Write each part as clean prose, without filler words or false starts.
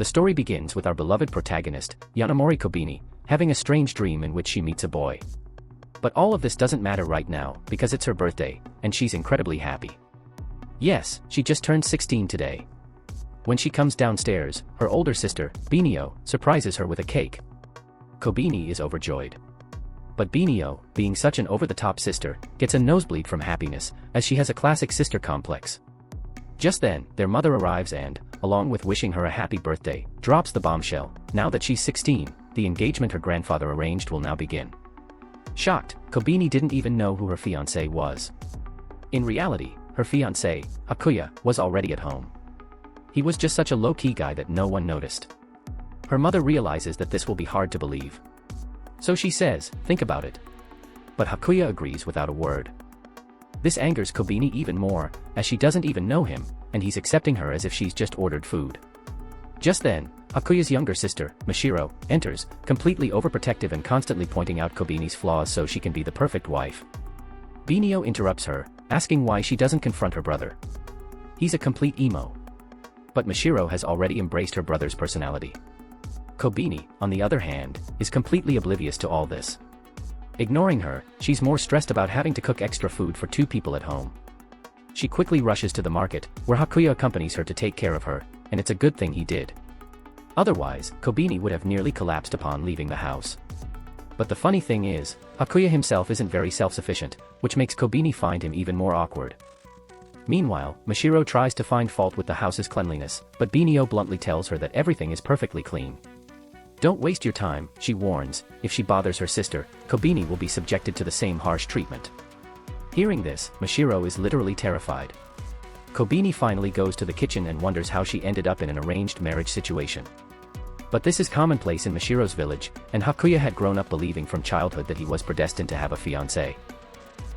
The story begins with our beloved protagonist, Yanomori Kobini, having a strange dream in which she meets a boy. But all of this doesn't matter right now because it's her birthday, and she's incredibly happy. Yes, she just turned 16 today. When she comes downstairs, her older sister, Binio, surprises her with a cake. Kobini is overjoyed. But Binio, being such an over-the-top sister, gets a nosebleed from happiness, as she has a classic sister complex. Just then, their mother arrives and, along with wishing her a happy birthday, drops the bombshell. Now that she's 16, the engagement her grandfather arranged will now begin. Shocked, Kobini didn't even know who her fiancé was. In reality, her fiancé, Hakuya, was already at home. He was just such a low-key guy that no one noticed. Her mother realizes that this will be hard to believe. So she says, think about it. But Hakuya agrees without a word. This angers Kobini even more, as she doesn't even know him, and he's accepting her as if she's just ordered food. Just then, Hakuya's younger sister, Mashiro, enters, completely overprotective and constantly pointing out Kobini's flaws so she can be the perfect wife. Binio interrupts her, asking why she doesn't confront her brother. He's a complete emo. But Mashiro has already embraced her brother's personality. Kobini, on the other hand, is completely oblivious to all this. Ignoring her, she's more stressed about having to cook extra food for 2 people at home. She quickly rushes to the market, where Hakuya accompanies her to take care of her, and it's a good thing he did. Otherwise, Kobini would have nearly collapsed upon leaving the house. But the funny thing is, Hakuya himself isn't very self-sufficient, which makes Kobini find him even more awkward. Meanwhile, Mashiro tries to find fault with the house's cleanliness, but Binio bluntly tells her that everything is perfectly clean. Don't waste your time, she warns. If she bothers her sister, Kobini will be subjected to the same harsh treatment. Hearing this, Mashiro is literally terrified. Kobini finally goes to the kitchen and wonders how she ended up in an arranged marriage situation. But this is commonplace in Mashiro's village, and Hakuya had grown up believing from childhood that he was predestined to have a fiancé.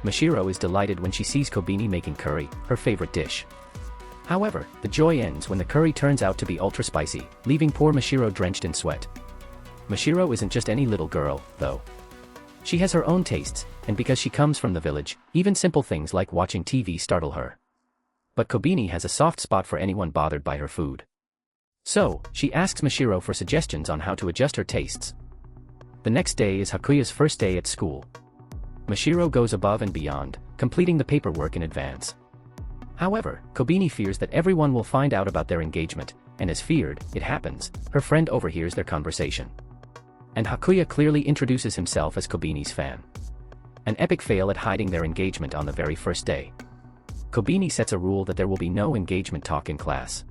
Mashiro is delighted when she sees Kobini making curry, her favorite dish. However, the joy ends when the curry turns out to be ultra spicy, leaving poor Mashiro drenched in sweat. Mashiro isn't just any little girl, though. She has her own tastes, and because she comes from the village, even simple things like watching TV startle her. But Kobini has a soft spot for anyone bothered by her food. So, she asks Mashiro for suggestions on how to adjust her tastes. The next day is Hakuya's first day at school. Mashiro goes above and beyond, completing the paperwork in advance. However, Kobini fears that everyone will find out about their engagement, and as feared, it happens, her friend overhears their conversation. And Hakuya clearly introduces himself as Kobini's fan. An epic fail at hiding their engagement on the very first day. Kobini sets a rule that there will be no engagement talk in class.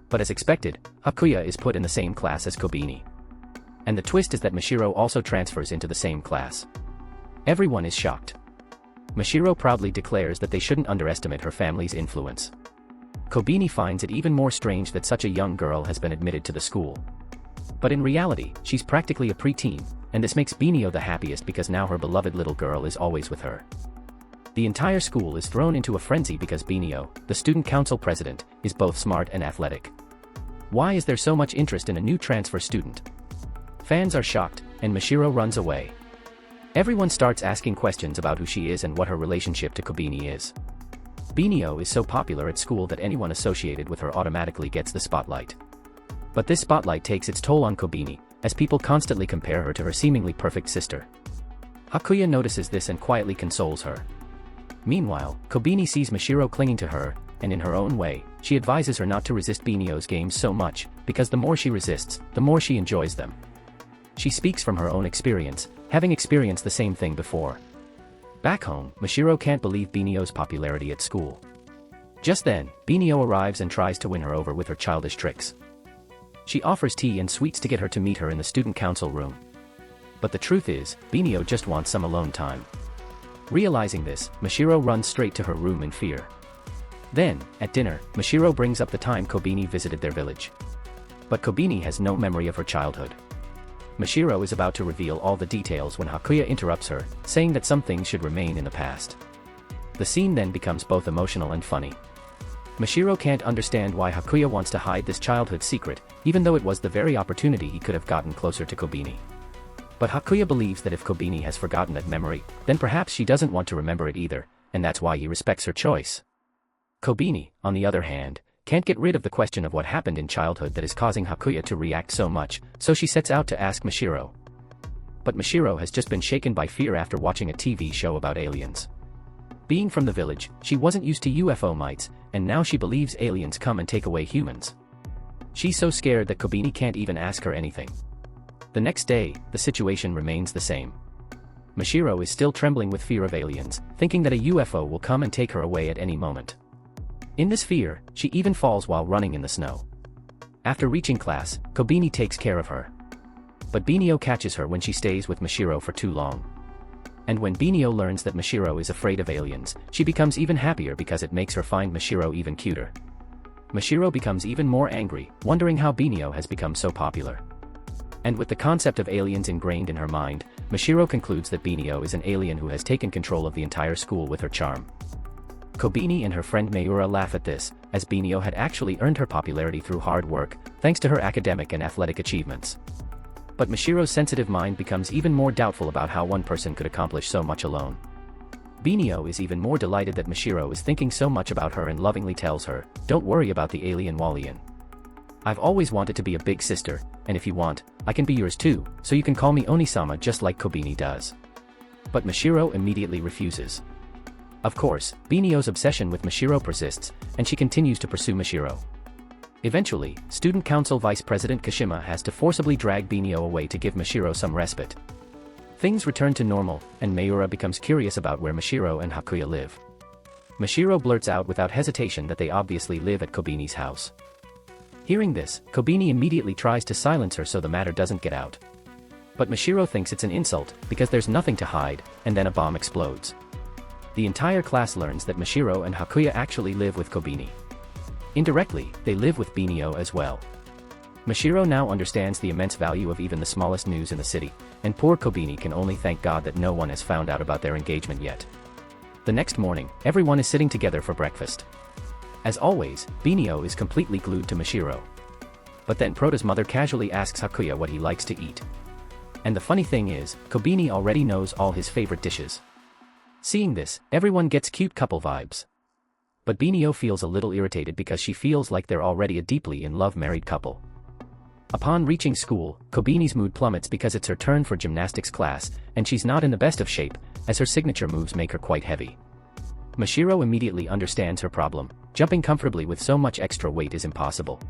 But as expected, Hakuya is put in the same class as Kobini. And the twist is that Mashiro also transfers into the same class. Everyone is shocked. Mashiro proudly declares that they shouldn't underestimate her family's influence. Kobini finds it even more strange that such a young girl has been admitted to the school. But in reality, she's practically a preteen, and this makes Binio the happiest because now her beloved little girl is always with her. The entire school is thrown into a frenzy because Binio, the student council president, is both smart and athletic. Why is there so much interest in a new transfer student? Fans are shocked, and Mashiro runs away. Everyone starts asking questions about who she is and what her relationship to Kobini is. Binio is so popular at school that anyone associated with her automatically gets the spotlight. But this spotlight takes its toll on Kobini, as people constantly compare her to her seemingly perfect sister. Hakuya notices this and quietly consoles her. Meanwhile, Kobini sees Mashiro clinging to her, and in her own way, she advises her not to resist Binio's games so much, because the more she resists, the more she enjoys them. She speaks from her own experience, having experienced the same thing before. Back home, Mashiro can't believe Binio's popularity at school. Just then, Binio arrives and tries to win her over with her childish tricks. She offers tea and sweets to get her to meet her in the student council room. But the truth is, Binio just wants some alone time. Realizing this, Mashiro runs straight to her room in fear. Then, at dinner, Mashiro brings up the time Kobini visited their village. But Kobini has no memory of her childhood. Mashiro is about to reveal all the details when Hakuya interrupts her, saying that some things should remain in the past. The scene then becomes both emotional and funny. Mashiro can't understand why Hakuya wants to hide this childhood secret, even though it was the very opportunity he could have gotten closer to Kobini. But Hakuya believes that if Kobini has forgotten that memory, then perhaps she doesn't want to remember it either, and that's why he respects her choice. Kobini, on the other hand, can't get rid of the question of what happened in childhood that is causing Hakuya to react so much, so she sets out to ask Mashiro. But Mashiro has just been shaken by fear after watching a TV show about aliens. Being from the village, she wasn't used to UFO mites, and now she believes aliens come and take away humans. She's so scared that Kobeni can't even ask her anything. The next day, the situation remains the same. Mashiro is still trembling with fear of aliens, thinking that a UFO will come and take her away at any moment. In this fear, she even falls while running in the snow. After reaching class, Kobeni takes care of her. But Binio catches her when she stays with Mashiro for too long. And when Binio learns that Mashiro is afraid of aliens, she becomes even happier because it makes her find Mashiro even cuter. Mashiro becomes even more angry, wondering how Binio has become so popular. And with the concept of aliens ingrained in her mind, Mashiro concludes that Binio is an alien who has taken control of the entire school with her charm. Kobeni and her friend Mayura laugh at this, as Binio had actually earned her popularity through hard work, thanks to her academic and athletic achievements. But Mashiro's sensitive mind becomes even more doubtful about how one person could accomplish so much alone. Binio is even more delighted that Mashiro is thinking so much about her and lovingly tells her, "Don't worry about the alien Walian. I've always wanted to be a big sister, and if you want, I can be yours too, so you can call me Onisama just like Kobeni does." But Mashiro immediately refuses. Of course, Binio's obsession with Mashiro persists, and she continues to pursue Mashiro. Eventually, Student Council Vice President Kashima has to forcibly drag Binio away to give Mashiro some respite. Things return to normal, and Mayura becomes curious about where Mashiro and Hakuya live. Mashiro blurts out without hesitation that they obviously live at Kobeni's house. Hearing this, Kobeni immediately tries to silence her so the matter doesn't get out. But Mashiro thinks it's an insult, because there's nothing to hide, and then a bomb explodes. The entire class learns that Mashiro and Hakuya actually live with Kobeni. Indirectly, they live with Binio as well. Mashiro now understands the immense value of even the smallest news in the city, and poor Kobeni can only thank God that no one has found out about their engagement yet. The next morning, everyone is sitting together for breakfast. As always, Binio is completely glued to Mashiro. But then Prota's mother casually asks Hakuya what he likes to eat. And the funny thing is, Kobeni already knows all his favorite dishes. Seeing this, everyone gets cute couple vibes. But Binio feels a little irritated because she feels like they're already a deeply in love married couple. Upon reaching school, Kobeni's mood plummets because it's her turn for gymnastics class, and she's not in the best of shape, as her signature moves make her quite heavy. Mashiro immediately understands her problem. Jumping comfortably with so much extra weight is impossible.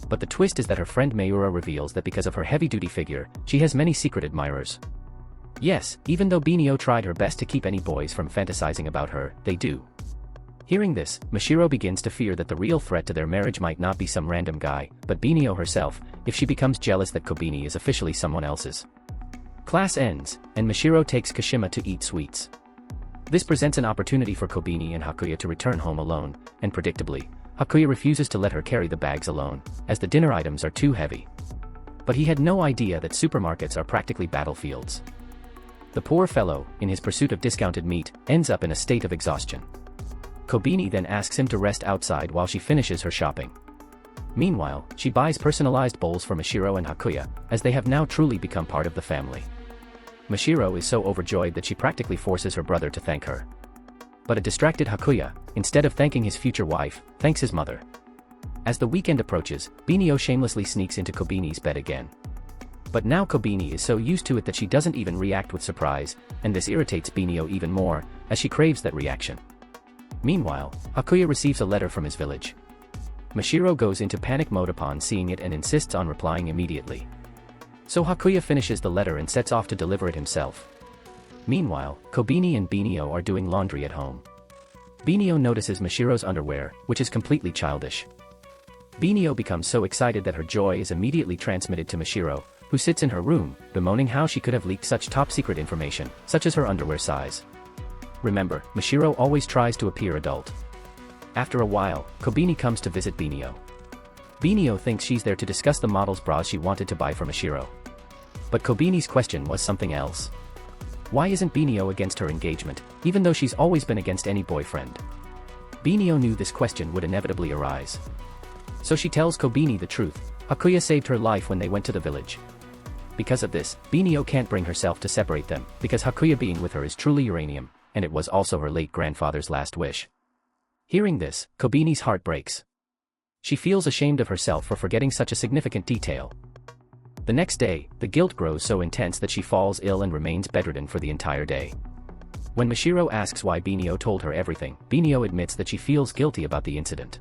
But the twist is that her friend Mayura reveals that because of her heavy-duty figure, she has many secret admirers. Yes, even though Binio tried her best to keep any boys from fantasizing about her, they do. Hearing this, Mashiro begins to fear that the real threat to their marriage might not be some random guy, but Binio herself, if she becomes jealous that Kobeni is officially someone else's. Class ends, and Mashiro takes Kashima to eat sweets. This presents an opportunity for Kobeni and Hakuya to return home alone, and predictably, Hakuya refuses to let her carry the bags alone, as the dinner items are too heavy. But he had no idea that supermarkets are practically battlefields. The poor fellow, in his pursuit of discounted meat, ends up in a state of exhaustion. Kobeni then asks him to rest outside while she finishes her shopping. Meanwhile, she buys personalized bowls for Mashiro and Hakuya, as they have now truly become part of the family. Mashiro is so overjoyed that she practically forces her brother to thank her. But a distracted Hakuya, instead of thanking his future wife, thanks his mother. As the weekend approaches, Binio shamelessly sneaks into Kobeni's bed again. But now Kobeni is so used to it that she doesn't even react with surprise, and this irritates Binio even more, as she craves that reaction. Meanwhile, Hakuya receives a letter from his village. Mashiro goes into panic mode upon seeing it and insists on replying immediately. So Hakuya finishes the letter and sets off to deliver it himself. Meanwhile, Kobeni and Binio are doing laundry at home. Binio notices Mashiro's underwear, which is completely childish. Binio becomes so excited that her joy is immediately transmitted to Mashiro, who sits in her room, bemoaning how she could have leaked such top-secret information, such as her underwear size. Remember, Mashiro always tries to appear adult. After a while, Kobeni comes to visit Binio. Binio thinks she's there to discuss the model's bras she wanted to buy for Mashiro. But Kobeni's question was something else. Why isn't Binio against her engagement, even though she's always been against any boyfriend? Binio knew this question would inevitably arise. So she tells Kobeni the truth. Hakuya saved her life when they went to the village. Because of this, Binio can't bring herself to separate them, because Hakuya being with her is truly uranium, and it was also her late grandfather's last wish. Hearing this, Kobeni's heart breaks. She feels ashamed of herself for forgetting such a significant detail. The next day, the guilt grows so intense that she falls ill and remains bedridden for the entire day. When Mashiro asks why Binio told her everything, Binio admits that she feels guilty about the incident.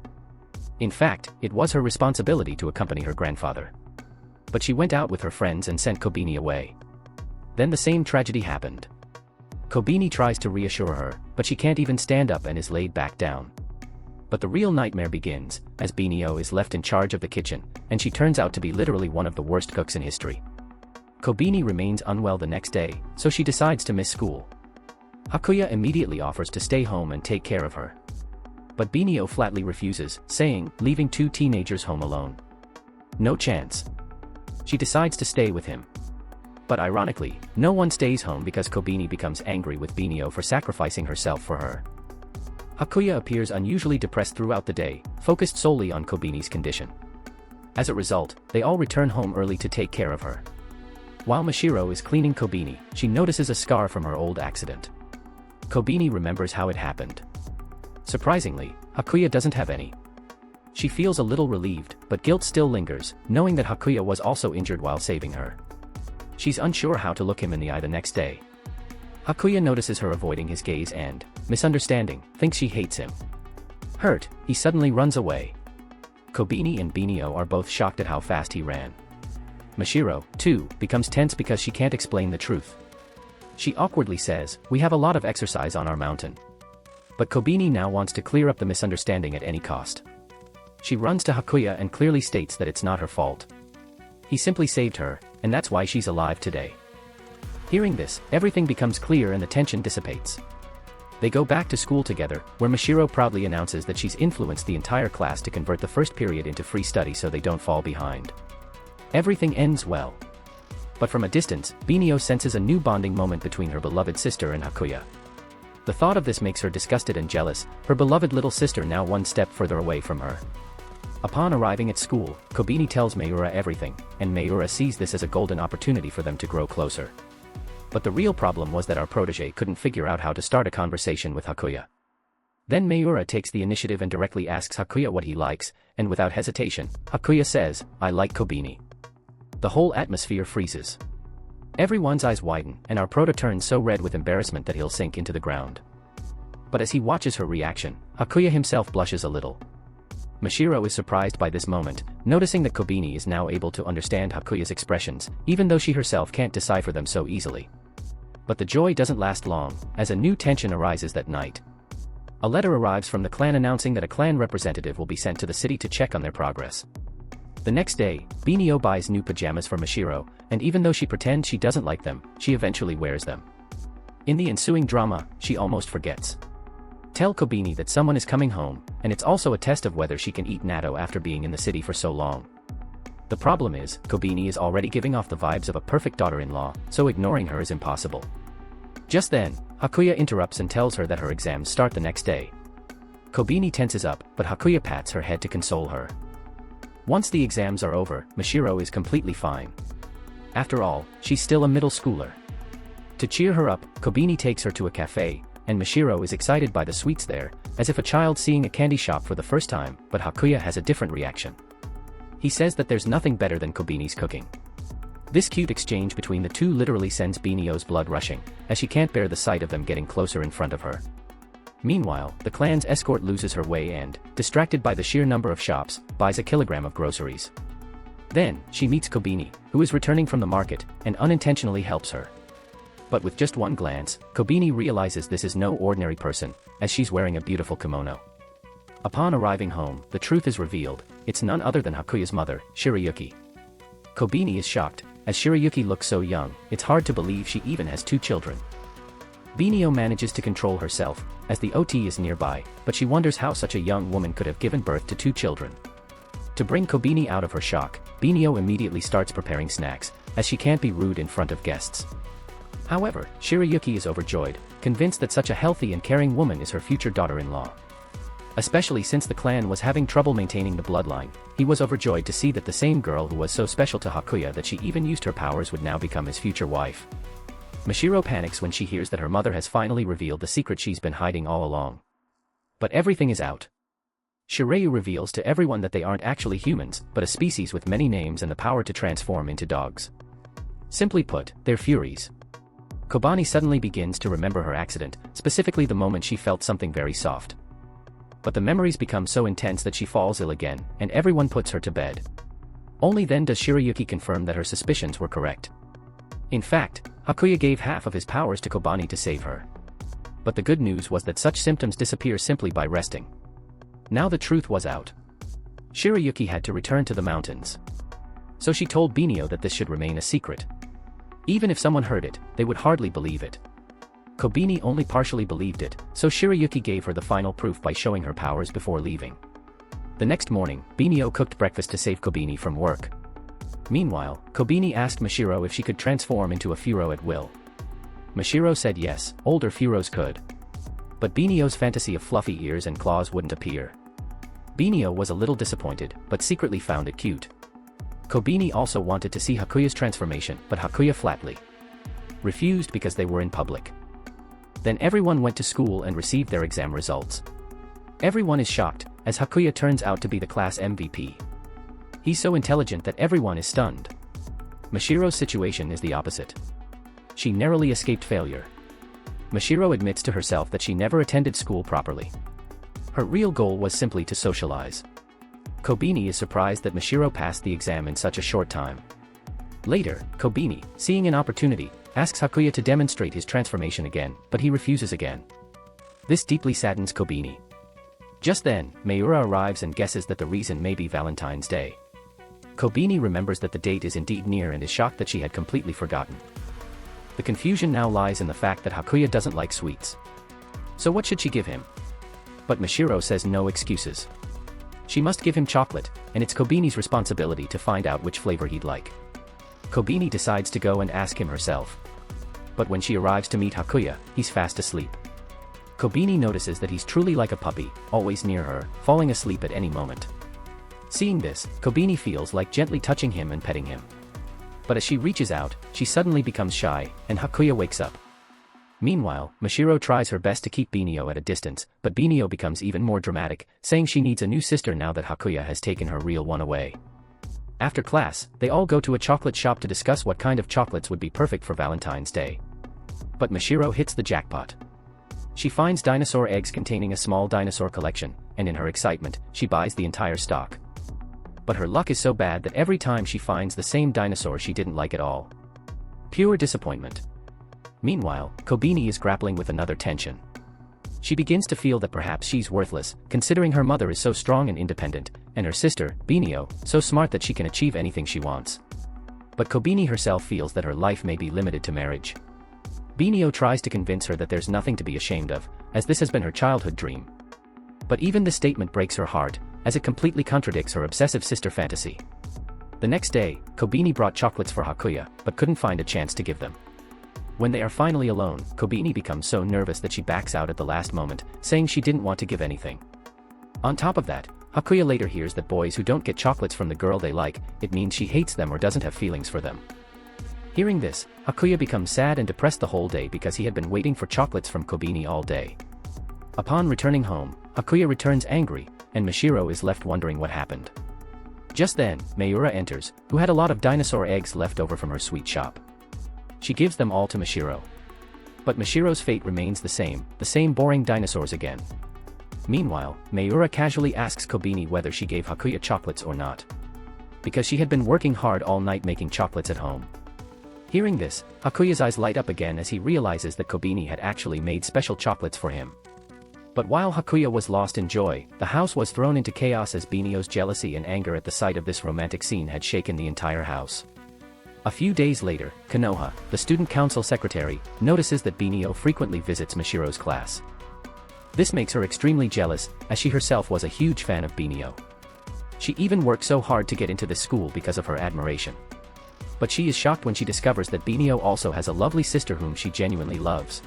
In fact, it was her responsibility to accompany her grandfather. But she went out with her friends and sent Kobini away. Then the same tragedy happened. Kobini tries to reassure her, but she can't even stand up and is laid back down. But the real nightmare begins, as Binio is left in charge of the kitchen, and she turns out to be literally one of the worst cooks in history. Kobini remains unwell the next day, so she decides to miss school. Hakuya immediately offers to stay home and take care of her. But Binio flatly refuses, saying, leaving two teenagers home alone. No chance. She decides to stay with him. But ironically, no one stays home because Kobini becomes angry with Binio for sacrificing herself for her. Hakuya appears unusually depressed throughout the day, focused solely on Kobini's condition. As a result, they all return home early to take care of her. While Mashiro is cleaning Kobini, she notices a scar from her old accident. Kobini remembers how it happened. Surprisingly, Hakuya doesn't have any. She feels a little relieved, but guilt still lingers, knowing that Hakuya was also injured while saving her. She's unsure how to look him in the eye the next day. Hakuya notices her avoiding his gaze and, misunderstanding, thinks she hates him. Hurt, he suddenly runs away. Kobini and Binio are both shocked at how fast he ran. Mashiro, too, becomes tense because she can't explain the truth. She awkwardly says, "We have a lot of exercise on our mountain." But Kobini now wants to clear up the misunderstanding at any cost. She runs to Hakuya and clearly states that it's not her fault. He simply saved her, and that's why she's alive today. Hearing this, everything becomes clear and the tension dissipates. They go back to school together, where Mashiro proudly announces that she's influenced the entire class to convert the first period into free study so they don't fall behind. Everything ends well. But from a distance, Binio senses a new bonding moment between her beloved sister and Hakuya. The thought of this makes her disgusted and jealous, her beloved little sister now one step further away from her. Upon arriving at school, Kobini tells Mayura everything, and Mayura sees this as a golden opportunity for them to grow closer. But the real problem was that our protege couldn't figure out how to start a conversation with Hakuya. Then Mayura takes the initiative and directly asks Hakuya what he likes, and without hesitation, Hakuya says, "I like Kobini." The whole atmosphere freezes. Everyone's eyes widen, and our prota turns so red with embarrassment that he'll sink into the ground. But as he watches her reaction, Hakuya himself blushes a little. Mashiro is surprised by this moment, noticing that Kobini is now able to understand Hakuya's expressions, even though she herself can't decipher them so easily. But the joy doesn't last long, as a new tension arises that night. A letter arrives from the clan announcing that a clan representative will be sent to the city to check on their progress. The next day, Binio buys new pajamas for Mashiro, and even though she pretends she doesn't like them, she eventually wears them. In the ensuing drama, she almost forgets. Tell Kobini that someone is coming home, and it's also a test of whether she can eat natto after being in the city for so long. The problem is, Kobini is already giving off the vibes of a perfect daughter-in-law, so ignoring her is impossible. Just then, Hakuya interrupts and tells her that her exams start the next day. Kobini tenses up, but Hakuya pats her head to console her. Once the exams are over, Mashiro is completely fine. After all, she's still a middle schooler. To cheer her up, Kobini takes her to a cafe, and Mashiro is excited by the sweets there, as if a child seeing a candy shop for the first time, but Hakuya has a different reaction. He says that there's nothing better than Kobini's cooking. This cute exchange between the two literally sends Binio's blood rushing, as she can't bear the sight of them getting closer in front of her. Meanwhile, the clan's escort loses her way and, distracted by the sheer number of shops, buys a kilogram of groceries. Then, she meets Kobini, who is returning from the market, and unintentionally helps her. But with just one glance, Kobini realizes this is no ordinary person, as she's wearing a beautiful kimono. Upon arriving home, the truth is revealed, it's none other than Hakuya's mother, Shirayuki. Kobini is shocked, as Shirayuki looks so young, it's hard to believe she even has 2 children. Binio manages to control herself, as the OT is nearby, but she wonders how such a young woman could have given birth to 2 children. To bring Kobini out of her shock, Binio immediately starts preparing snacks, as she can't be rude in front of guests. However, Shirayuki is overjoyed, convinced that such a healthy and caring woman is her future daughter-in-law. Especially since the clan was having trouble maintaining the bloodline, he was overjoyed to see that the same girl who was so special to Hakuya that she even used her powers would now become his future wife. Mashiro panics when she hears that her mother has finally revealed the secret she's been hiding all along. But everything is out. Shiryu reveals to everyone that they aren't actually humans, but a species with many names and the power to transform into dogs. Simply put, they're furies. Kobani suddenly begins to remember her accident, specifically the moment she felt something very soft. But the memories become so intense that she falls ill again, and everyone puts her to bed. Only then does Shirayuki confirm that her suspicions were correct. In fact, Hakuya gave half of his powers to Kobani to save her. But the good news was that such symptoms disappear simply by resting. Now the truth was out. Shirayuki had to return to the mountains. So she told Binio that this should remain a secret. Even if someone heard it, they would hardly believe it. Kobini only partially believed it, so Shirayuki gave her the final proof by showing her powers before leaving. The next morning, Binio cooked breakfast to save Kobini from work. Meanwhile, Kobini asked Mashiro if she could transform into a Furo at will. Mashiro said yes, older Furos could. But Binio's fantasy of fluffy ears and claws wouldn't appear. Binio was a little disappointed, but secretly found it cute. Kobini also wanted to see Hakuya's transformation, but Hakuya flatly refused because they were in public. Then everyone went to school and received their exam results. Everyone is shocked, as Hakuya turns out to be the class MVP. He's so intelligent that everyone is stunned. Mashiro's situation is the opposite. She narrowly escaped failure. Mashiro admits to herself that she never attended school properly. Her real goal was simply to socialize. Kobini is surprised that Mashiro passed the exam in such a short time. Later, Kobini, seeing an opportunity, asks Hakuya to demonstrate his transformation again, but he refuses again. This deeply saddens Kobini. Just then, Mayura arrives and guesses that the reason may be Valentine's Day. Kobini remembers that the date is indeed near and is shocked that she had completely forgotten. The confusion now lies in the fact that Hakuya doesn't like sweets. So what should she give him? But Mashiro says no excuses. She must give him chocolate, and it's Kobini's responsibility to find out which flavor he'd like. Kobini decides to go and ask him herself. But when she arrives to meet Hakuya, he's fast asleep. Kobini notices that he's truly like a puppy, always near her, falling asleep at any moment. Seeing this, Kobini feels like gently touching him and petting him. But as she reaches out, she suddenly becomes shy, and Hakuya wakes up. Meanwhile, Mashiro tries her best to keep Binio at a distance, but Binio becomes even more dramatic, saying she needs a new sister now that Hakuya has taken her real one away. After class, they all go to a chocolate shop to discuss what kind of chocolates would be perfect for Valentine's Day. But Mashiro hits the jackpot. She finds dinosaur eggs containing a small dinosaur collection, and in her excitement, she buys the entire stock. But her luck is so bad that every time she finds the same dinosaur she didn't like at all. Pure disappointment. Meanwhile, Kobini is grappling with another tension. She begins to feel that perhaps she's worthless, considering her mother is so strong and independent, and her sister, Binio, so smart that she can achieve anything she wants. But Kobini herself feels that her life may be limited to marriage. Binio tries to convince her that there's nothing to be ashamed of, as this has been her childhood dream. But even this statement breaks her heart, as it completely contradicts her obsessive sister fantasy. The next day, Kobini brought chocolates for Hakuya, but couldn't find a chance to give them. When they are finally alone, Kobini becomes so nervous that she backs out at the last moment, saying she didn't want to give anything. On top of that, Hakuya later hears that boys who don't get chocolates from the girl they like, it means she hates them or doesn't have feelings for them. Hearing this, Hakuya becomes sad and depressed the whole day because he had been waiting for chocolates from Kobini all day. Upon returning home, Hakuya returns angry, and Mashiro is left wondering what happened. Just then, Mayura enters, who had a lot of dinosaur eggs left over from her sweet shop. She gives them all to Mashiro. But Mashiro's fate remains the same boring dinosaurs again. Meanwhile, Mayura casually asks Kobini whether she gave Hakuya chocolates or not. Because she had been working hard all night making chocolates at home. Hearing this, Hakuya's eyes light up again as he realizes that Kobini had actually made special chocolates for him. But while Hakuya was lost in joy, the house was thrown into chaos as Binio's jealousy and anger at the sight of this romantic scene had shaken the entire house. A few days later, Konoha, the student council secretary, notices that Binio frequently visits Mashiro's class. This makes her extremely jealous, as she herself was a huge fan of Binio. She even worked so hard to get into this school because of her admiration. But she is shocked when she discovers that Binio also has a lovely sister whom she genuinely loves.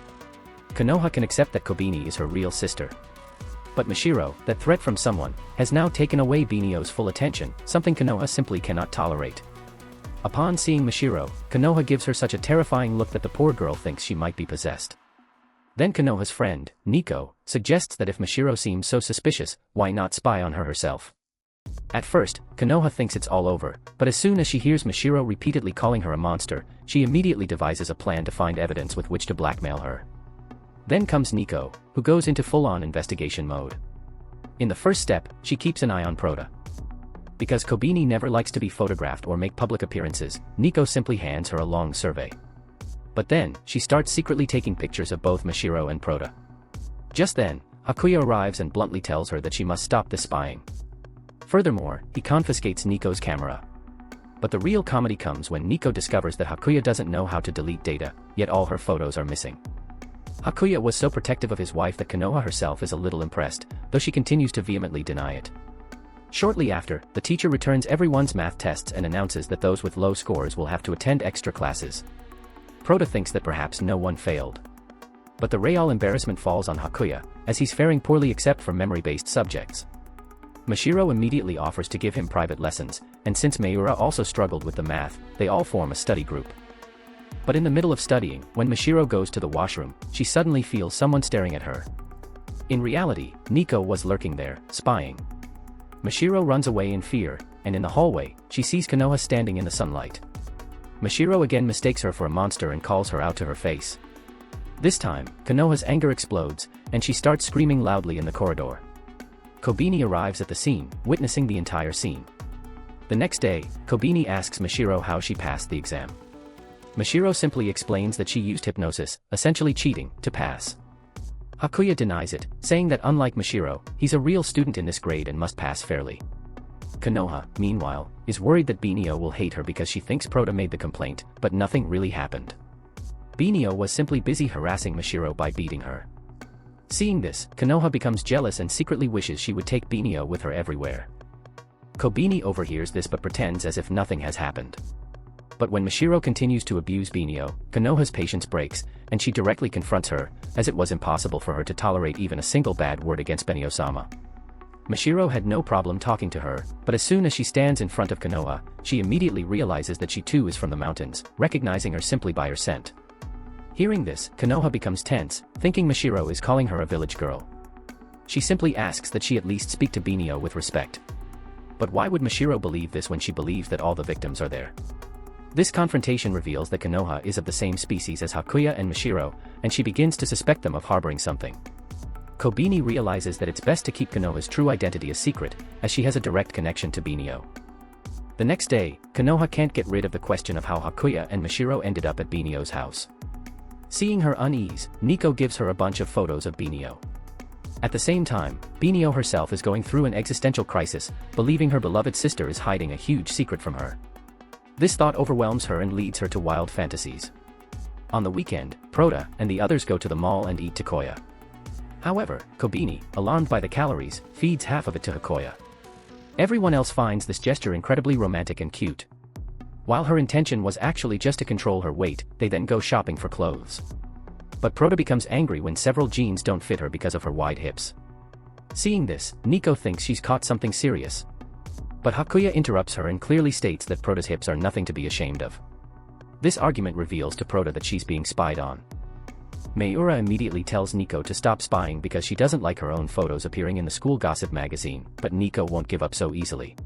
Konoha can accept that Kobini is her real sister. But Mashiro, that threat from someone, has now taken away Binio's full attention, something Konoha simply cannot tolerate. Upon seeing Mashiro, Konoha gives her such a terrifying look that the poor girl thinks she might be possessed. Then Konoha's friend, Nico, suggests that if Mashiro seems so suspicious, why not spy on her herself? At first, Konoha thinks it's all over, but as soon as she hears Mashiro repeatedly calling her a monster, she immediately devises a plan to find evidence with which to blackmail her. Then comes Nico, who goes into full-on investigation mode. In the first step, she keeps an eye on Prota. Because Kobeni never likes to be photographed or make public appearances, Nico simply hands her a long survey. But then, she starts secretly taking pictures of both Mashiro and Prota. Just then, Hakuya arrives and bluntly tells her that she must stop this spying. Furthermore, he confiscates Nico's camera. But the real comedy comes when Nico discovers that Hakuya doesn't know how to delete data, yet all her photos are missing. Hakuya was so protective of his wife that Konoha herself is a little impressed, though she continues to vehemently deny it. Shortly after, the teacher returns everyone's math tests and announces that those with low scores will have to attend extra classes. Prota thinks that perhaps no one failed. But the real embarrassment falls on Hakuya, as he's faring poorly except for memory-based subjects. Mashiro immediately offers to give him private lessons, and since Mayura also struggled with the math, they all form a study group. But in the middle of studying, when Mashiro goes to the washroom, she suddenly feels someone staring at her. In reality, Nico was lurking there, spying. Mashiro runs away in fear, and in the hallway, she sees Konoha standing in the sunlight. Mashiro again mistakes her for a monster and calls her out to her face. This time, Konoha's anger explodes, and she starts screaming loudly in the corridor. Kobeni arrives at the scene, witnessing the entire scene. The next day, Kobeni asks Mashiro how she passed the exam. Mashiro simply explains that she used hypnosis, essentially cheating, to pass. Hakuya denies it, saying that unlike Mashiro, he's a real student in this grade and must pass fairly. Konoha, meanwhile, is worried that Binio will hate her because she thinks Prota made the complaint, but nothing really happened. Binio was simply busy harassing Mashiro by beating her. Seeing this, Konoha becomes jealous and secretly wishes she would take Binio with her everywhere. Kobeni overhears this but pretends as if nothing has happened. But when Mashiro continues to abuse Binio, Konoha's patience breaks, and she directly confronts her, as it was impossible for her to tolerate even a single bad word against Benio-sama. Mashiro had no problem talking to her, but as soon as she stands in front of Konoha, she immediately realizes that she too is from the mountains, recognizing her simply by her scent. Hearing this, Konoha becomes tense, thinking Mashiro is calling her a village girl. She simply asks that she at least speak to Binio with respect. But why would Mashiro believe this when she believes that all the victims are there? This confrontation reveals that Konoha is of the same species as Hakuya and Mashiro, and she begins to suspect them of harboring something. Kobeni realizes that it's best to keep Konoha's true identity a secret, as she has a direct connection to Binio. The next day, Konoha can't get rid of the question of how Hakuya and Mashiro ended up at Binio's house. Seeing her unease, Nico gives her a bunch of photos of Binio. At the same time, Binio herself is going through an existential crisis, believing her beloved sister is hiding a huge secret from her. This thought overwhelms her and leads her to wild fantasies. On the weekend, Prota and the others go to the mall and eat takoya. However, Kobeni, alarmed by the calories, feeds half of it to Hakuya. Everyone else finds this gesture incredibly romantic and cute. While her intention was actually just to control her weight, they then go shopping for clothes. But Prota becomes angry when several jeans don't fit her because of her wide hips. Seeing this, Nico thinks she's caught something serious. But Hakuya interrupts her and clearly states that Prota's hips are nothing to be ashamed of. This argument reveals to Prota that she's being spied on. Mayura immediately tells Nico to stop spying because she doesn't like her own photos appearing in the school gossip magazine, but Nico won't give up so easily.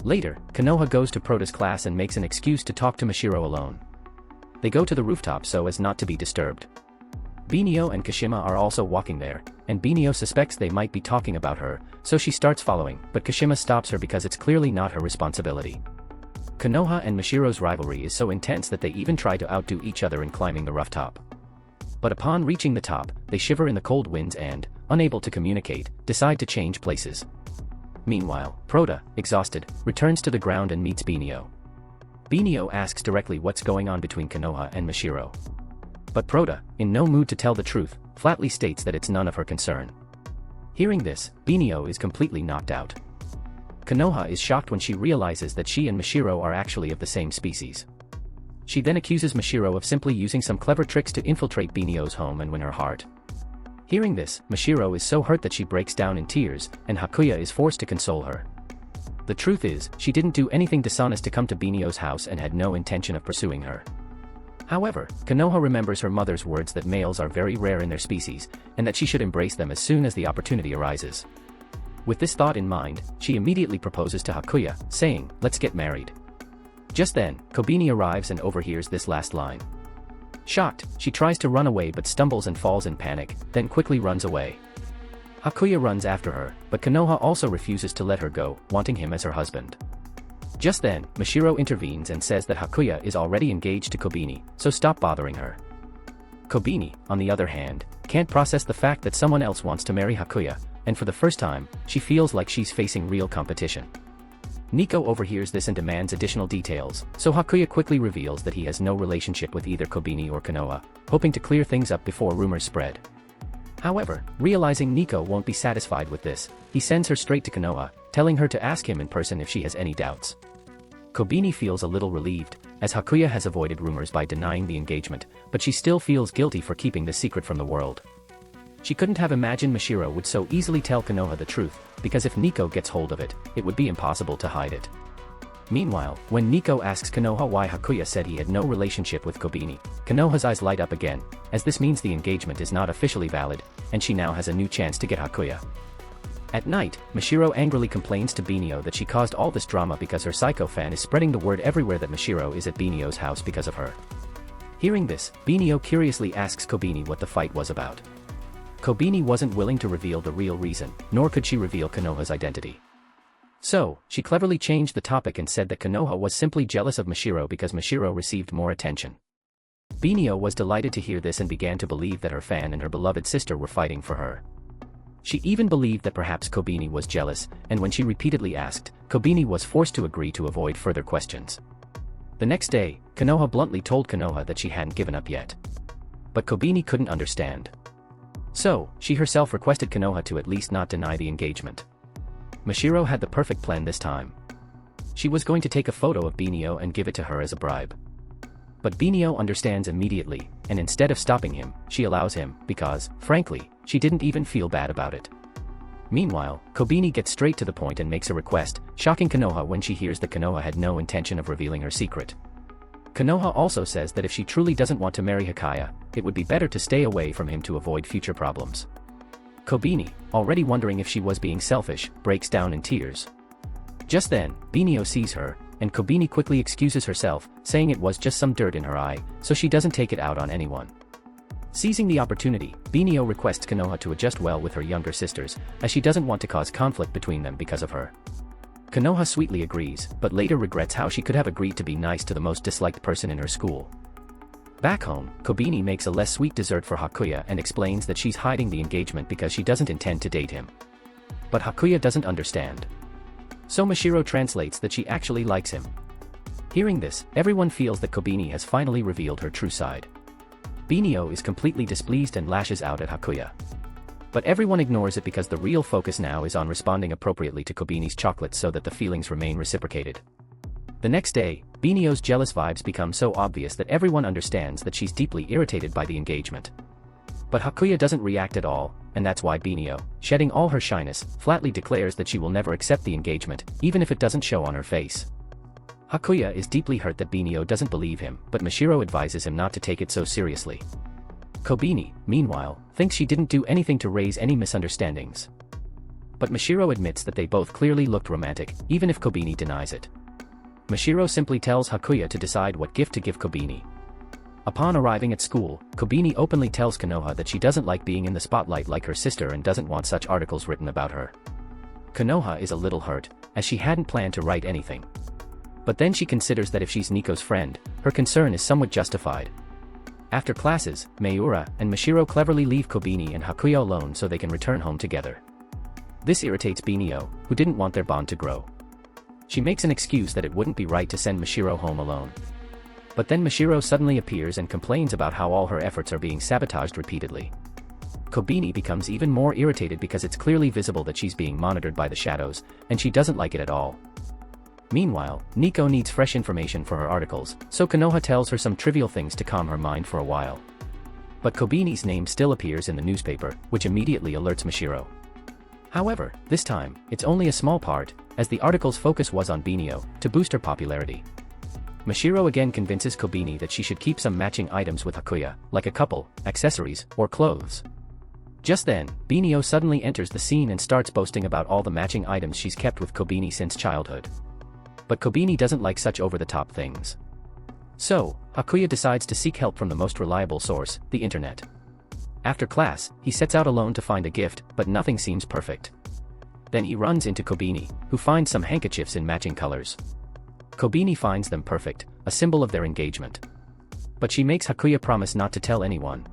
Later, Konoha goes to Prota's class and makes an excuse to talk to Mashiro alone. They go to the rooftop so as not to be disturbed. Binio and Kashima are also walking there, and Binio suspects they might be talking about her, so she starts following, but Kashima stops her because it's clearly not her responsibility. Konoha and Mashiro's rivalry is so intense that they even try to outdo each other in climbing the rooftop. But upon reaching the top, they shiver in the cold winds and, unable to communicate, decide to change places. Meanwhile, Prota, exhausted, returns to the ground and meets Binio. Binio asks directly what's going on between Konoha and Mashiro. But Prota, in no mood to tell the truth, flatly states that it's none of her concern. Hearing this, Binio is completely knocked out. Konoha is shocked when she realizes that she and Mashiro are actually of the same species. She then accuses Mashiro of simply using some clever tricks to infiltrate Binio's home and win her heart. Hearing this, Mashiro is so hurt that she breaks down in tears, and Hakuya is forced to console her. The truth is, she didn't do anything dishonest to come to Binio's house and had no intention of pursuing her. However, Konoha remembers her mother's words that males are very rare in their species, and that she should embrace them as soon as the opportunity arises. With this thought in mind, she immediately proposes to Hakuya, saying, "Let's get married." Just then, Kobini arrives and overhears this last line. Shocked, she tries to run away but stumbles and falls in panic, then quickly runs away. Hakuya runs after her, but Konoha also refuses to let her go, wanting him as her husband. Just then, Mashiro intervenes and says that Hakuya is already engaged to Kobini, so stop bothering her. Kobini, on the other hand, can't process the fact that someone else wants to marry Hakuya, and for the first time, she feels like she's facing real competition. Nico overhears this and demands additional details, so Hakuya quickly reveals that he has no relationship with either Kobini or Konoha, hoping to clear things up before rumors spread. However, realizing Nico won't be satisfied with this, he sends her straight to Konoha, telling her to ask him in person if she has any doubts. Kobini feels a little relieved, as Hakuya has avoided rumors by denying the engagement, but she still feels guilty for keeping the secret from the world. She couldn't have imagined Mashiro would so easily tell Konoha the truth, because if Nico gets hold of it, it would be impossible to hide it. Meanwhile, when Nico asks Konoha why Hakuya said he had no relationship with Kobini, Konoha's eyes light up again, as this means the engagement is not officially valid, and she now has a new chance to get Hakuya. At night, Mashiro angrily complains to Binio that she caused all this drama because her psycho fan is spreading the word everywhere that Mashiro is at Binio's house because of her. Hearing this, Binio curiously asks Kobini what the fight was about. Kobini wasn't willing to reveal the real reason, nor could she reveal Konoha's identity. So, she cleverly changed the topic and said that Konoha was simply jealous of Mashiro because Mashiro received more attention. Binio was delighted to hear this and began to believe that her fan and her beloved sister were fighting for her. She even believed that perhaps Kobini was jealous, and when she repeatedly asked, Kobini was forced to agree to avoid further questions. The next day, Konoha bluntly told Konoha that she hadn't given up yet. But Kobini couldn't understand. So, she herself requested Konoha to at least not deny the engagement. Mashiro had the perfect plan this time. She was going to take a photo of Binio and give it to her as a bribe. But Binio understands immediately, and instead of stopping him, she allows him, because, frankly, she didn't even feel bad about it. Meanwhile, Kobini gets straight to the point and makes a request, shocking Konoha when she hears that Konoha had no intention of revealing her secret. Konoha also says that if she truly doesn't want to marry Hakuya, it would be better to stay away from him to avoid future problems. Kobini, already wondering if she was being selfish, breaks down in tears. Just then, Binio sees her, and Kobini quickly excuses herself, saying it was just some dirt in her eye, so she doesn't take it out on anyone. Seizing the opportunity, Binio requests Konoha to adjust well with her younger sisters, as she doesn't want to cause conflict between them because of her. Konoha sweetly agrees, but later regrets how she could have agreed to be nice to the most disliked person in her school. Back home, Kobini makes a less sweet dessert for Hakuya and explains that she's hiding the engagement because she doesn't intend to date him. But Hakuya doesn't understand. So Mashiro translates that she actually likes him. Hearing this, everyone feels that Kobini has finally revealed her true side. Binio is completely displeased and lashes out at Hakuya. But everyone ignores it because the real focus now is on responding appropriately to Kobini's chocolates so that the feelings remain reciprocated. The next day, Binio's jealous vibes become so obvious that everyone understands that she's deeply irritated by the engagement. But Hakuya doesn't react at all, and that's why Binio, shedding all her shyness, flatly declares that she will never accept the engagement, even if it doesn't show on her face. Hakuya is deeply hurt that Binio doesn't believe him, but Mashiro advises him not to take it so seriously. Kobini, meanwhile, thinks she didn't do anything to raise any misunderstandings. But Mashiro admits that they both clearly looked romantic, even if Kobini denies it. Mashiro simply tells Hakuya to decide what gift to give Kobini. Upon arriving at school, Kobini openly tells Konoha that she doesn't like being in the spotlight like her sister and doesn't want such articles written about her. Konoha is a little hurt, as she hadn't planned to write anything. But then she considers that if she's Nico's friend, her concern is somewhat justified. After classes, Mayura and Mashiro cleverly leave Kobini and Hakuya alone so they can return home together. This irritates Binio, who didn't want their bond to grow. She makes an excuse that it wouldn't be right to send Mashiro home alone. But then Mashiro suddenly appears and complains about how all her efforts are being sabotaged repeatedly. Kobini becomes even more irritated because it's clearly visible that she's being monitored by the shadows, and she doesn't like it at all. Meanwhile, Nico needs fresh information for her articles, so Konoha tells her some trivial things to calm her mind for a while. But Kobini's name still appears in the newspaper, which immediately alerts Mashiro. However, this time, it's only a small part, as the article's focus was on Binio, to boost her popularity. Mashiro again convinces Kobini that she should keep some matching items with Hakuya, like a couple, accessories, or clothes. Just then, Binio suddenly enters the scene and starts boasting about all the matching items she's kept with Kobini since childhood. But Kobini doesn't like such over-the-top things. So, Hakuya decides to seek help from the most reliable source, the internet. After class, he sets out alone to find a gift, but nothing seems perfect. Then he runs into Kobini, who finds some handkerchiefs in matching colors. Kobini finds them perfect, a symbol of their engagement. But she makes Hakuya promise not to tell anyone.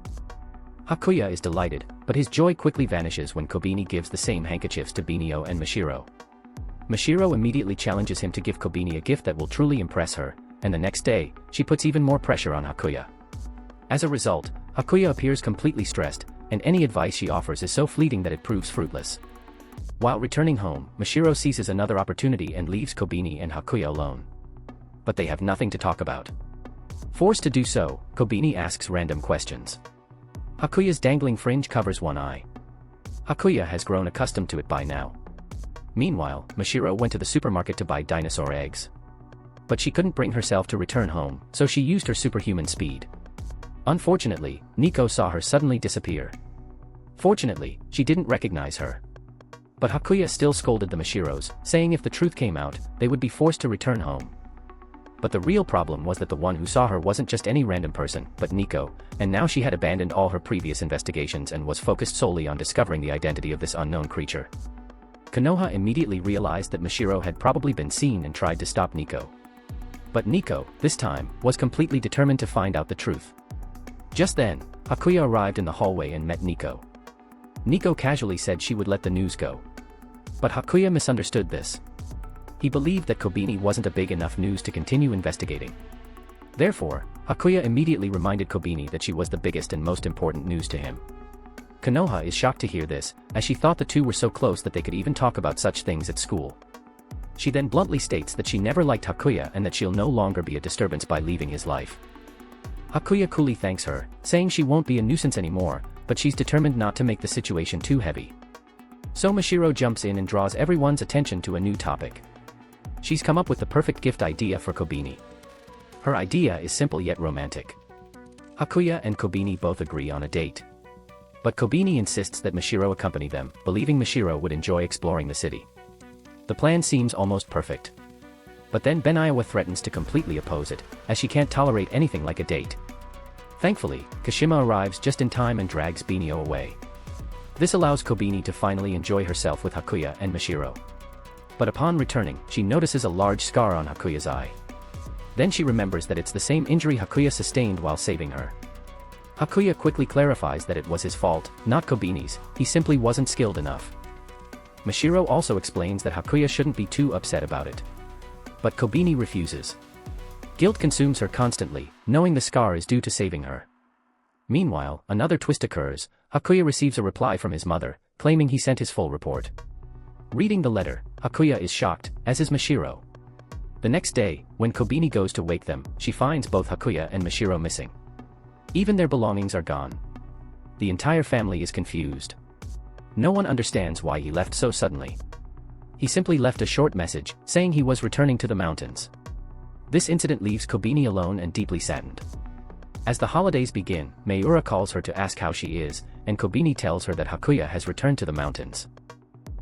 Hakuya is delighted, but his joy quickly vanishes when Kobini gives the same handkerchiefs to Binio and Mashiro. Mashiro immediately challenges him to give Kobini a gift that will truly impress her, and the next day, she puts even more pressure on Hakuya. As a result, Hakuya appears completely stressed, and any advice she offers is so fleeting that it proves fruitless. While returning home, Mashiro seizes another opportunity and leaves Kobini and Hakuya alone. But they have nothing to talk about. Forced to do so, Kobini asks random questions. Hakuya's dangling fringe covers one eye. Hakuya has grown accustomed to it by now. Meanwhile, Mashiro went to the supermarket to buy dinosaur eggs. But she couldn't bring herself to return home, so she used her superhuman speed. Unfortunately, Nico saw her suddenly disappear. Fortunately, she didn't recognize her. But Hakuya still scolded the Mashiros, saying if the truth came out, they would be forced to return home. But the real problem was that the one who saw her wasn't just any random person, but Nico, and now she had abandoned all her previous investigations and was focused solely on discovering the identity of this unknown creature. Konoha immediately realized that Mashiro had probably been seen and tried to stop Nico. But Nico, this time, was completely determined to find out the truth. Just then, Hakuya arrived in the hallway and met Nico. Nico casually said she would let the news go. But Hakuya misunderstood this. He believed that Kobini wasn't a big enough news to continue investigating. Therefore, Hakuya immediately reminded Kobini that she was the biggest and most important news to him. Konoha is shocked to hear this, as she thought the two were so close that they could even talk about such things at school. She then bluntly states that she never liked Hakuya and that she'll no longer be a disturbance by leaving his life. Hakuya coolly thanks her, saying she won't be a nuisance anymore, but she's determined not to make the situation too heavy. So Mashiro jumps in and draws everyone's attention to a new topic. She's come up with the perfect gift idea for Kobini. Her idea is simple yet romantic. Hakuya and Kobini both agree on a date. But Kobini insists that Mashiro accompany them, believing Mashiro would enjoy exploring the city. The plan seems almost perfect. But then Beniowa threatens to completely oppose it, as she can't tolerate anything like a date. Thankfully, Kashima arrives just in time and drags Binio away. This allows Kobini to finally enjoy herself with Hakuya and Mashiro. But upon returning, she notices a large scar on Hakuya's eye. Then she remembers that it's the same injury Hakuya sustained while saving her. Hakuya quickly clarifies that it was his fault, not Kobini's, he simply wasn't skilled enough. Mashiro also explains that Hakuya shouldn't be too upset about it. But Kobini refuses. Guilt consumes her constantly, knowing the scar is due to saving her. Meanwhile, another twist occurs. Hakuya receives a reply from his mother, claiming he sent his full report. Reading the letter, Hakuya is shocked, as is Mashiro. The next day, when Kobini goes to wake them, she finds both Hakuya and Mashiro missing. Even their belongings are gone. The entire family is confused. No one understands why he left so suddenly. He simply left a short message, saying he was returning to the mountains. This incident leaves Kobini alone and deeply saddened. As the holidays begin, Mayura calls her to ask how she is, and Kobini tells her that Hakuya has returned to the mountains.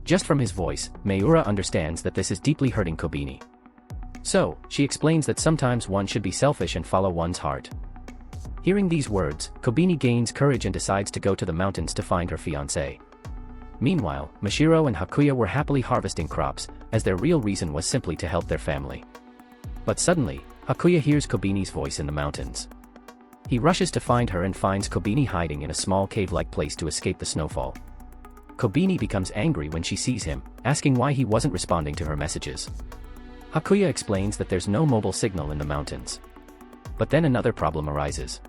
Just from his voice, Mayura understands that this is deeply hurting Kobini. So, she explains that sometimes one should be selfish and follow one's heart. Hearing these words, Kobini gains courage and decides to go to the mountains to find her fiancé. Meanwhile, Mashiro and Hakuya were happily harvesting crops, as their real reason was simply to help their family. But suddenly, Hakuya hears Kobini's voice in the mountains. He rushes to find her and finds Kobini hiding in a small cave-like place to escape the snowfall. Kobini becomes angry when she sees him, asking why he wasn't responding to her messages. Hakuya explains that there's no mobile signal in the mountains. But then another problem arises.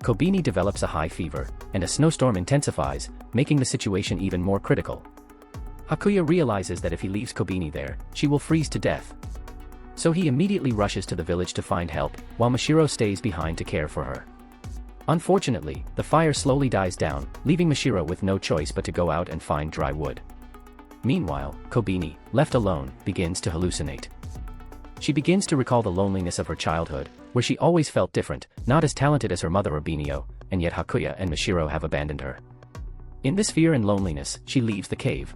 Kobini develops a high fever, and a snowstorm intensifies, making the situation even more critical. Hakuya realizes that if he leaves Kobini there, she will freeze to death. So he immediately rushes to the village to find help, while Mashiro stays behind to care for her. Unfortunately, the fire slowly dies down, leaving Mashiro with no choice but to go out and find dry wood. Meanwhile, Kobini, left alone, begins to hallucinate. She begins to recall the loneliness of her childhood, where she always felt different, not as talented as her mother or Binio, and yet Hakuya and Mashiro have abandoned her. In this fear and loneliness, she leaves the cave.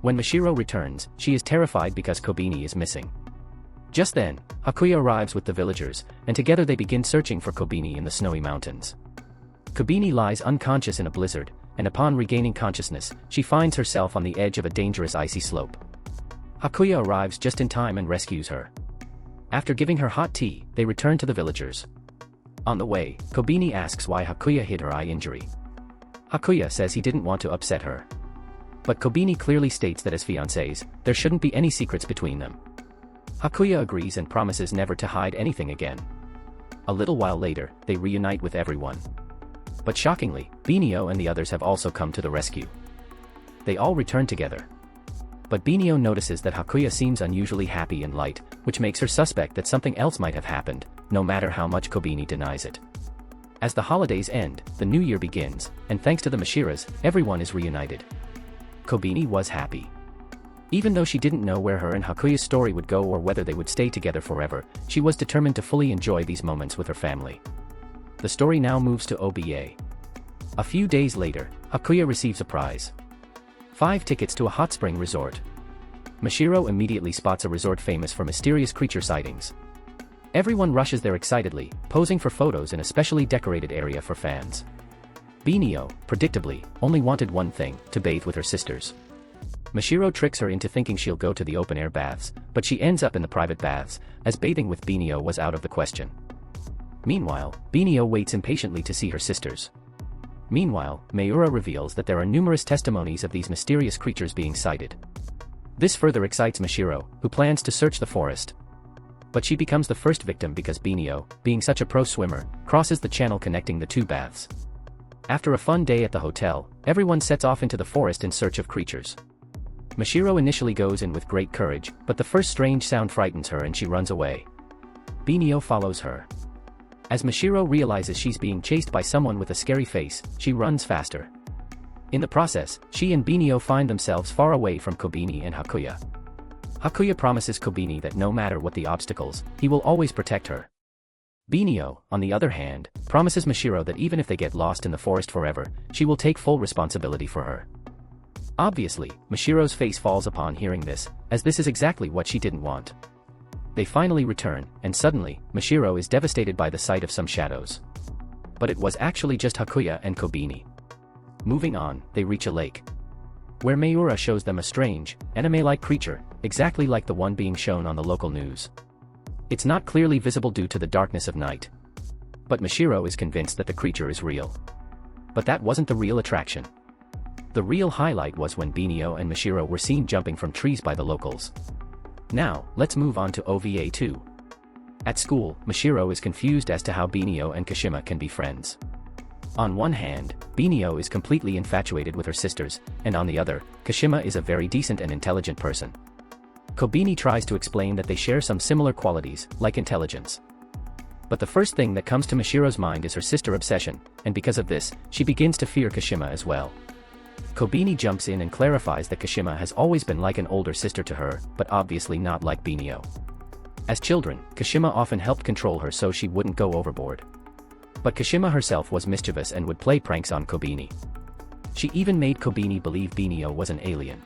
When Mashiro returns, she is terrified because Kobini is missing. Just then, Hakuya arrives with the villagers, and together they begin searching for Kobini in the snowy mountains. Kobini lies unconscious in a blizzard, and upon regaining consciousness, she finds herself on the edge of a dangerous icy slope. Hakuya arrives just in time and rescues her. After giving her hot tea, they return to the villagers. On the way, Kobini asks why Hakuya hid her eye injury. Hakuya says he didn't want to upset her. But Kobini clearly states that as fiancés, there shouldn't be any secrets between them. Hakuya agrees and promises never to hide anything again. A little while later, they reunite with everyone. But shockingly, Binio and the others have also come to the rescue. They all return together. But Binio notices that Hakuya seems unusually happy and light, which makes her suspect that something else might have happened, no matter how much Kobini denies it. As the holidays end, the new year begins, and thanks to the Mashiras, everyone is reunited. Kobini was happy. Even though she didn't know where her and Hakuya's story would go or whether they would stay together forever, she was determined to fully enjoy these moments with her family. The story now moves to OBA. A few days later, Hakuya receives a prize. 5 tickets to a hot spring resort. Mashiro immediately spots a resort famous for mysterious creature sightings. Everyone rushes there excitedly, posing for photos in a specially decorated area for fans. Binio, predictably, only wanted one thing, to bathe with her sisters. Mashiro tricks her into thinking she'll go to the open-air baths, but she ends up in the private baths, as bathing with Binio was out of the question. Meanwhile, Binio waits impatiently to see her sisters. Meanwhile, Mayura reveals that there are numerous testimonies of these mysterious creatures being sighted. This further excites Mashiro, who plans to search the forest. But she becomes the first victim because Binio, being such a pro swimmer, crosses the channel connecting the 2 baths. After a fun day at the hotel, everyone sets off into the forest in search of creatures. Mashiro initially goes in with great courage, but the first strange sound frightens her and she runs away. Binio follows her. As Mashiro realizes she's being chased by someone with a scary face, she runs faster. In the process, she and Binio find themselves far away from Kobini and Hakuya. Hakuya promises Kobini that no matter what the obstacles, he will always protect her. Binio, on the other hand, promises Mashiro that even if they get lost in the forest forever, she will take full responsibility for her. Obviously, Mashiro's face falls upon hearing this, as this is exactly what she didn't want. They finally return, and suddenly, Mashiro is devastated by the sight of some shadows. But it was actually just Hakuya and Kobini. Moving on, they reach a lake, where Mayura shows them a strange, anime-like creature, exactly like the one being shown on the local news. It's not clearly visible due to the darkness of night. But Mashiro is convinced that the creature is real. But that wasn't the real attraction. The real highlight was when Binio and Mashiro were seen jumping from trees by the locals. Now, let's move on to OVA 2. At school, Mashiro is confused as to how Binio and Kashima can be friends. On one hand, Binio is completely infatuated with her sisters, and on the other, Kashima is a very decent and intelligent person. Kobini tries to explain that they share some similar qualities, like intelligence. But the first thing that comes to Mashiro's mind is her sister obsession, and because of this, she begins to fear Kashima as well. Kobini jumps in and clarifies that Kashima has always been like an older sister to her, but obviously not like Binio. As children, Kashima often helped control her so she wouldn't go overboard. But Kashima herself was mischievous and would play pranks on Kobini. She even made Kobini believe Binio was an alien.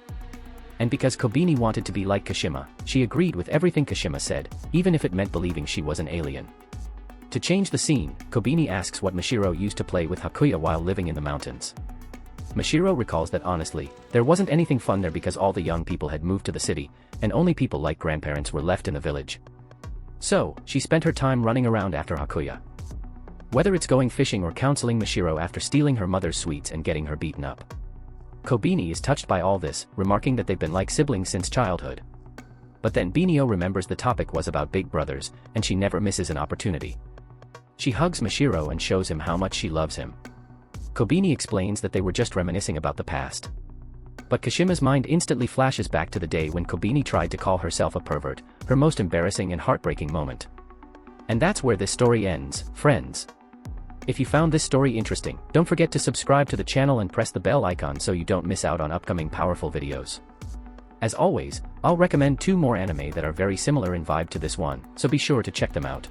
And because Kobini wanted to be like Kashima, she agreed with everything Kashima said, even if it meant believing she was an alien. To change the scene, Kobini asks what Mashiro used to play with Hakuya while living in the mountains. Mashiro recalls that honestly, there wasn't anything fun there because all the young people had moved to the city, and only people like grandparents were left in the village. So, she spent her time running around after Hakuya. Whether it's going fishing or counseling Mashiro after stealing her mother's sweets and getting her beaten up. Kobini is touched by all this, remarking that they've been like siblings since childhood. But then Binio remembers the topic was about big brothers, and she never misses an opportunity. She hugs Mashiro and shows him how much she loves him. Kobini explains that they were just reminiscing about the past. But Kashima's mind instantly flashes back to the day when Kobini tried to call herself a pervert, her most embarrassing and heartbreaking moment. And that's where this story ends, friends. If you found this story interesting, don't forget to subscribe to the channel and press the bell icon so you don't miss out on upcoming powerful videos. As always, I'll recommend 2 more anime that are very similar in vibe to this one, so be sure to check them out.